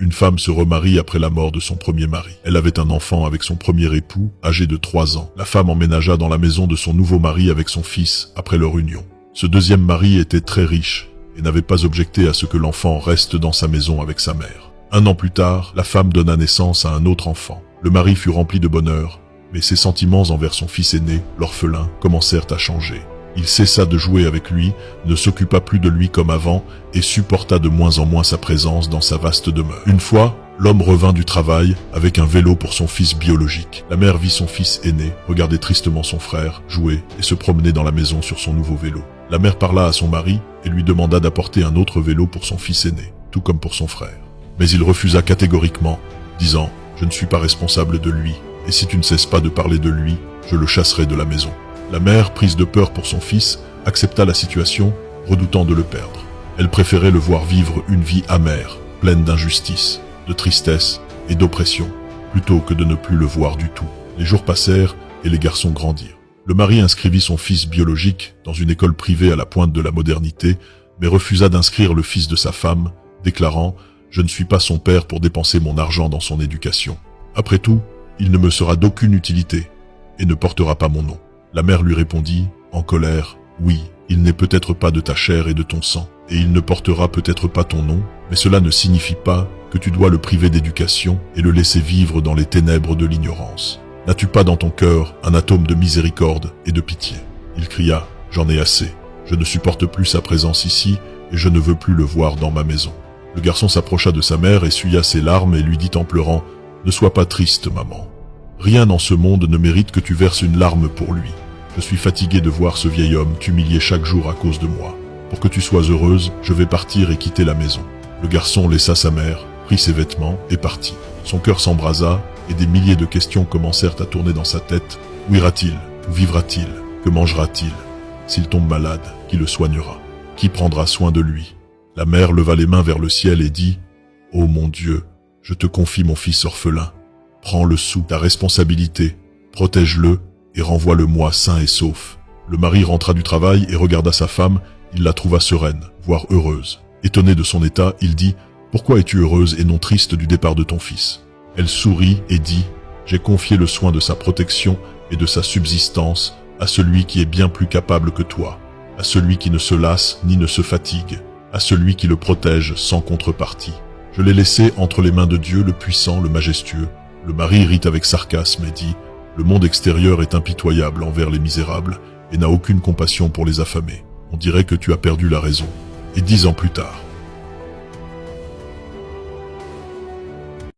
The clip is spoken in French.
Une femme se remarie après la mort de son premier mari. Elle avait un enfant avec son premier époux, âgé de 3 ans. La femme emménagea dans la maison de son nouveau mari avec son fils après leur union. Ce deuxième mari était très riche et n'avait pas objecté à ce que l'enfant reste dans sa maison avec sa mère. 1 an plus tard, la femme donna naissance à un autre enfant. Le mari fut rempli de bonheur, mais ses sentiments envers son fils aîné, l'orphelin, commencèrent à changer. Il cessa de jouer avec lui, ne s'occupa plus de lui comme avant et supporta de moins en moins sa présence dans sa vaste demeure. Une fois, l'homme revint du travail avec un vélo pour son fils biologique. La mère vit son fils aîné, regarder tristement son frère, jouer et se promener dans la maison sur son nouveau vélo. La mère parla à son mari et lui demanda d'apporter un autre vélo pour son fils aîné, tout comme pour son frère. Mais il refusa catégoriquement, disant « Je ne suis pas responsable de lui, et si tu ne cesses pas de parler de lui, je le chasserai de la maison. » La mère, prise de peur pour son fils, accepta la situation, redoutant de le perdre. Elle préférait le voir vivre une vie amère, pleine d'injustice, de tristesse et d'oppression, plutôt que de ne plus le voir du tout. Les jours passèrent et les garçons grandirent. Le mari inscrivit son fils biologique dans une école privée à la pointe de la modernité, mais refusa d'inscrire le fils de sa femme, déclarant « Je ne suis pas son père pour dépenser mon argent dans son éducation. Après tout, il ne me sera d'aucune utilité et ne portera pas mon nom. » La mère lui répondit, en colère, « Oui, il n'est peut-être pas de ta chair et de ton sang, et il ne portera peut-être pas ton nom, mais cela ne signifie pas que tu dois le priver d'éducation et le laisser vivre dans les ténèbres de l'ignorance. N'as-tu pas dans ton cœur un atome de miséricorde et de pitié ?» Il cria, « J'en ai assez. Je ne supporte plus sa présence ici et je ne veux plus le voir dans ma maison. » Le garçon s'approcha de sa mère, essuya ses larmes et lui dit en pleurant, « Ne sois pas triste, maman. Rien en ce monde ne mérite que tu verses une larme pour lui. Je suis fatigué de voir ce vieil homme t'humilier chaque jour à cause de moi. Pour que tu sois heureuse, je vais partir et quitter la maison. » Le garçon laissa sa mère, prit ses vêtements et partit. Son cœur s'embrasa et des milliers de questions commencèrent à tourner dans sa tête. Où ira-t-il? Où vivra-t-il? Que mangera-t-il? S'il tombe malade, qui le soignera? Qui prendra soin de lui? La mère leva les mains vers le ciel et dit « Ô mon Dieu, je te confie mon fils orphelin. Prends-le sous ta responsabilité, protège-le et renvoie-le-moi sain et sauf. » Le mari rentra du travail et regarda sa femme, il la trouva sereine, voire heureuse. Étonné de son état, il dit « Pourquoi es-tu heureuse et non triste du départ de ton fils ?» Elle sourit et dit « J'ai confié le soin de sa protection et de sa subsistance à celui qui est bien plus capable que toi, à celui qui ne se lasse ni ne se fatigue, à celui qui le protège sans contrepartie. Je l'ai laissé entre les mains de Dieu le puissant, le majestueux. » Le mari rit avec sarcasme et dit « Le monde extérieur est impitoyable envers les misérables et n'a aucune compassion pour les affamés. On dirait que tu as perdu la raison. » Et 10 ans plus tard,